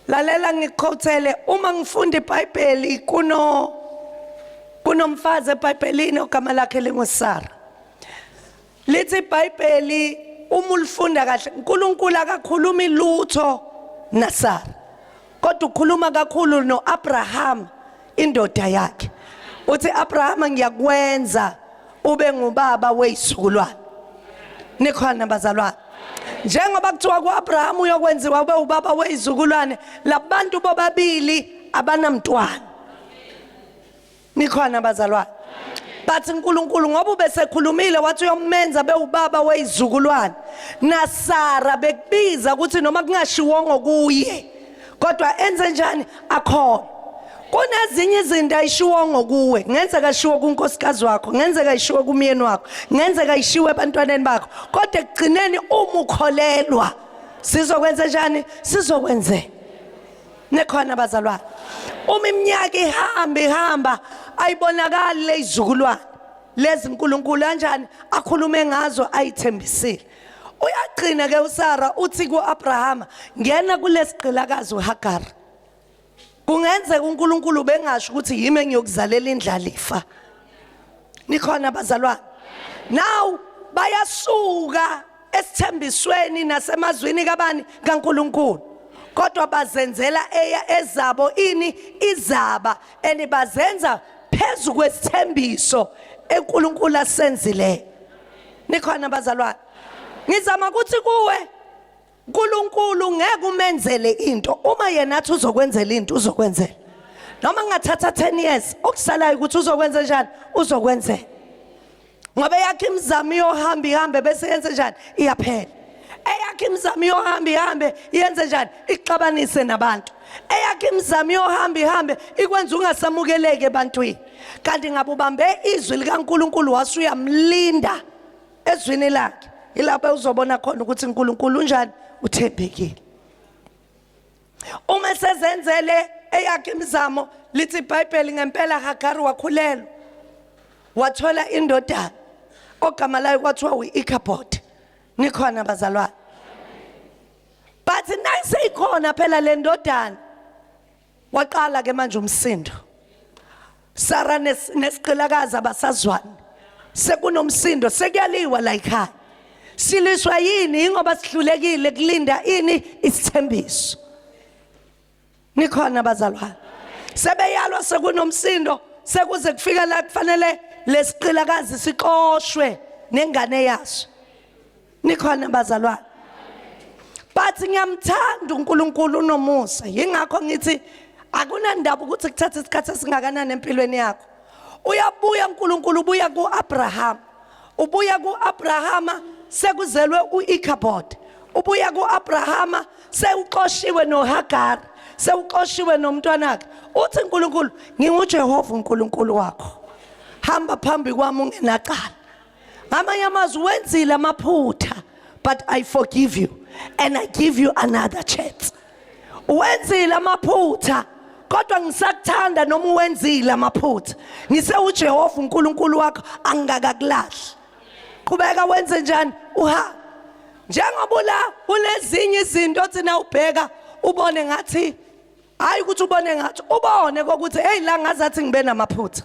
lalela ngikhothele uma ngifunda iBhayibheli kunomfazi eBhayibhelini ogama lakhe linguSara. Lithi iBhayibheli uma ulifunda kahle uNkulunkulu akakhulumi lutho naSara. Kodwa ukhuluma kakhulu noAbraham indoda yakhe. Uthi Abraham ngiyakwenza ube ngubaba wezizukulwane. Nikhona bazalwane. Njengoba kuthiwa kuAbraham uyokwenziwa ube ubaba wezizukulwane, labantu bobabili abanamntwana. Nikhona bazalwane. But uNkulunkulu ngoba ubesekhulumile wathi uyomenza be ubaba wezizukulwane. NaSara bekubiza ukuthi noma kungashiwongo kuye. Kodwa enze njani akhona. Kunezinye izinto ayishiwongo kuwe, ngenzeka ishiwo kunkosikazi wakho, ngenzeka ishiwo kumyeni wakho, ngenzeka ishiwe ebantwaneni bakho. Kodwa ekugcineni uma ukholelwa sizokwenza njani? Sizokwenze. Nekhona bazalwane. Uma iminyaka ihamba ayibonakali lezizukulwane lezi uNkulunkulu kanjani akhulume ngazo ayithembisile. Uyagcina ke uSara uthi kuAbraham ngena kulesiqilakazi uHagar. Kungenzeka uNkulunkulu bengasho ukuthi yimi engiyokuzalela indlalifa. Nikhona bazalwane. Now bayasuka esithembisweni nasemazwini kabani kaNkulunkulu. Kodwa bazenzela ezabo izaba enibazenza phezu kwesithembiso eNkulunkulu asenzile. Nikhona bazalwane. Ngizama ukuthi kuwe uNkulunkulu ngeke umenzele into uma yena athi uzokwenzela into uzokwenzela. Noma ngathatha 10 years okusalayo ukuthi uzokwenza njani uzokwenzela. Ngoba yakhe imizamo ihambe bese yenze njani iyaphela. Eyakhe imizamo ihambe yenze njani ixabanise nabantu. Eyakhe imizamo ihambe ikwenza ungasamukeleke ebantwini. Kanti ngabe ubambe izwi likaNkulunkulu wasuyamlinda ezwini lakhe. Ilapho uzobona khona ukuthi uNkulunkulu unjani uthembekile. Uma sezenzele eyakhe imizamo lithi iBhayibheli ngempela Hagar wakhulelwa. Wathola indodana ogama layo kwathiwa uIkhabhodi. Nikhona bazalwane. But nayiseyikhona phela le ndodana waqala ke manje umsindo. Sara nesiqilakazi abasazwani. Sekunomsindo sekuyaliwa la ekhaya. Siliswa yini ngoba sihlulekile kulinda isithembiso. Nikhona bazalwane. Sebeyalwa sekunomsindo sekuze kufika la kufanele lesiqilakazi siqoshwe nengane yaso. Nikhona bazalwane. But ngiyamthanda uNkulunkulu unomusa. Yingakho ngithi akunandaba ukuthi kuthatha isikhathi esingakanani empilweni yakho. Uyabuya uNkulunkulu ubuya kuAbraham. Ubuya kuAbrahama sekuzelwe uIkhabhodi. Ubuya kuAbrahama sewuqoshiwe noHagar. Sewuqoshiwe nomntwana wakhe. Uthi uNkulunkulu nginguJehova uNkulunkulu wakho. Hamba phambi kwami ungenaqala. Ngamanye amazwi wenzile amaphutha but I forgive you and I give you another chance. Wenzile amaphutha kodwa ngisakuthanda noma uwenzile amaphutha. Ngise uJehova uNkulunkulu wakho angakakulahli. Qhubeka wenze njani? Njengoba la kunezinye izinto thina ubheka ubone ngathi hayi ukuthi ubone ngathi ubone ukuthi hey la ngazathi ngibe namaphutha.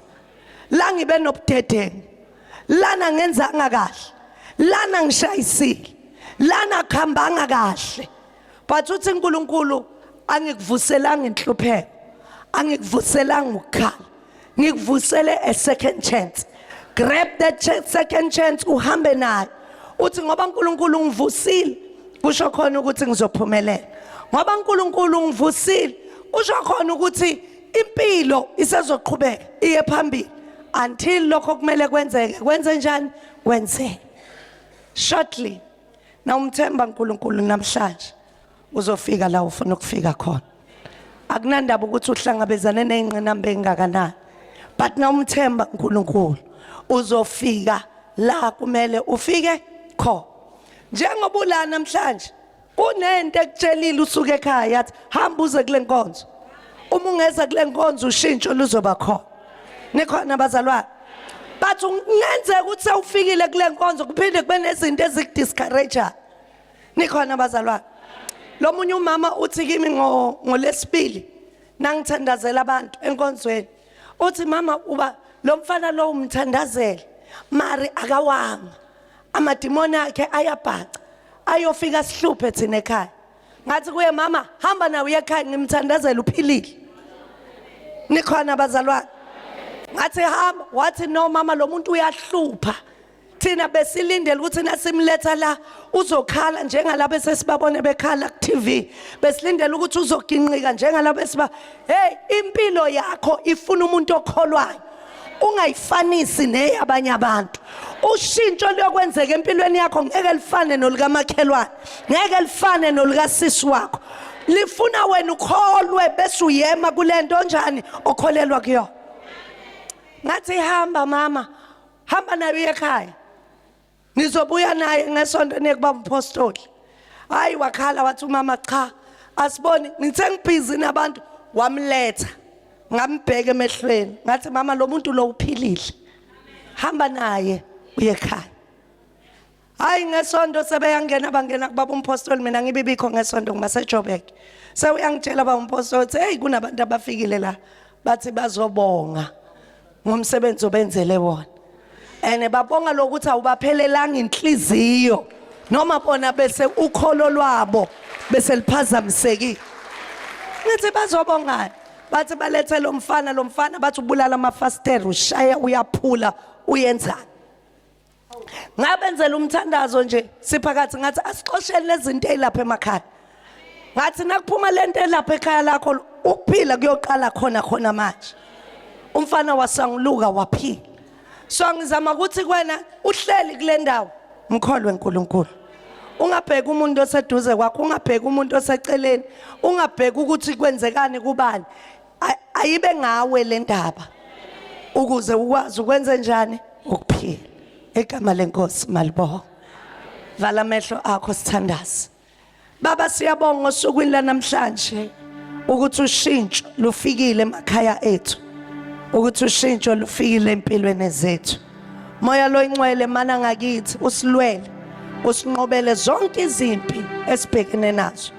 La ngibe nobudedengu. Lana ngenzanga kahle. Lana ngishayisile. Lana khambanga kahle. But uthi uNkulunkulu angikuvuselanga inhlupheko. Angikuvuselanga ukukhala. Ngikuvusele a second chance. Grab that second chance uhambe nayo. Uthi ngoba uNkulunkulu ngivusile kusho khona ukuthi ngizophumelela. Ngoba uNkulunkulu ngivusile kusho khona ukuthi impilo isezoqhubeka iye phambili until lokho kumele kwenzeke. Kwenze njani? Kwenze. Shortly. Na umthemba uNkulunkulu namhlanje uzofika la ufuna ukufika khona. Akunandaba ukuthi uhlangabezane nezingqinamba engakanani. But na umthemba uNkulunkulu uzofika la kumele ufike khona. Njengoba ula namhlanje kunento ekutshelile usuke ekhaya yathi hamba uze kule nkonzo. Uma ungeza kule nkonzo ushintsho luzoba khona. Nikhona bazalwane. But ungenzeka ukuthi sewufikile kule nkonzo kuphinde kube nezinto ezikudiscourage. Nikhona bazalwane. lo munye umama uthi kimi ngolesibili nangithandazela abantu enkonzweni uthi mama uba lo mfana lo umthandazela mari akawanga amadimoni akhe ayabhaca ayofika sihluphe thina ekhaya ngathi kuye mama hamba nawe ekhaya ngimthandazela uphilile nikhona abazalwane ngathi hamba wathi no mama lo muntu uyahlupha thina besilindele ukuthi nasimletha la uzokhala njengalabo esesibabone bekhala ku TV besilindele ukuthi uzoginqika njengalabo esiba hey impilo yakho ifuna umuntu okholwayo ungayifanisi neyabanye abantu ushintsho liyokwenzeka empilweni yakho ngeke lifane nolikamakhelwane ngeke lifane nolukasisi wakho lifuna wena ukholwe bese uyema kulento njani okholelwa kuyo ngathi hamba mama hamba naye ekhaya nizobuya naye ngesonto nekuba umpostoli hayi wakhala wathi umama cha asiboni ngithe ngibhizi nabantu wamletha ngambheka emehlweni ngathi mama lo muntu lo uphilile hamba naye uye ekhaya hayi ngesonto sebeyangena bangena kubaba umpostoli mina ngibibikho ngesonto ngibaseJoburg sewuyangitshela baba umpostoli hey kunabantu abafikile la bathi bazobonga ngomsebenzi obenzele wona ene babonga lokuthi awubaphelelanga inhliziyo noma bona bese ukholo lwabo bese liphazamisekile ngithi bazobongana bathi balethe lo mfana bathi ubulala amafasteri ushaya uyaphula uyenzani ngabenzela umthandazo nje siphakathi ngathi asixoshele lezinto ezilapha emakhaya ngathi nakuphuma lento elapha ekhaya lakho ukuphila kuyoqala khona manje umfana wasanguluka waphila so ngizama ukuthi kwena uhleli kule ndawo mkholwe uNkulunkulu ungabheka umuntu oseduze kwakho ungabheka umuntu oseceleni ungabheka ukuthi kwenzekani kubani ayibe ngawe le ndaba ukuze ukwazi ukwenza njani ukuphila egama lenkosi malibonga vala amehlo akho sithandaze baba siyabonga osukwini lanamhlanje ukuthi ushintsho lufikile emakhaya ethu ukuthi ushintsho lufikile empilweni zethu moya lo ingcwele mana ngakithi usilwele usinqobele zonke izimpi esibhekene nazo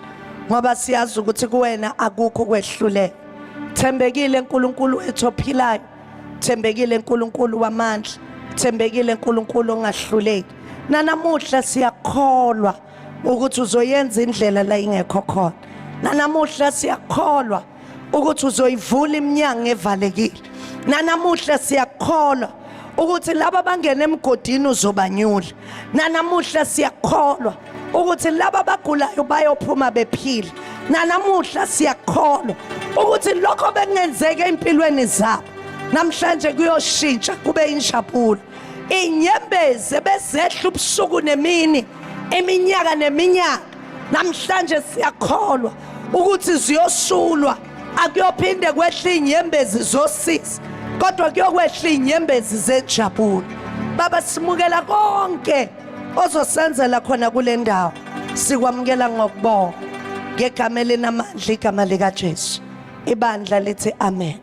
ngoba siyazi ukuthi kuwena akukho kwehluleka thembekile uNkulunkulu wethu ophilayo thembekile uNkulunkulu wamandla thembekile uNkulunkulu ongahluleki nanamuhla siyakholwa ukuthi uzoyenza indlela la ingekho khona nanamuhla siyakholwa ukuthi uzoyivula iminyango evalekile nanamuhla siyakholwa ukuthi laba bangena emgodini uzobanyula nanamuhla siyakholwa ukuthi laba bagulayo bayophuma bephila nanamuhla siyakholwa ukuthi lokho bekungenzeka empilweni zabo namhlanje kuyoshintsha kube injabulo inyembeze bezehla ubusuku nemini eminyaka neminyaka namhlanje siyakholwa ukuthi ziyosulwa akuyophinde kwehla inyembezi zosisi kodwa kuyokwehla inyembezi zejabulo baba simukela konke ozosenzela khona kule ndawo sikwamukela ngokubonga ngegama lenamandla igama lika Jesu ibandla lithi amen.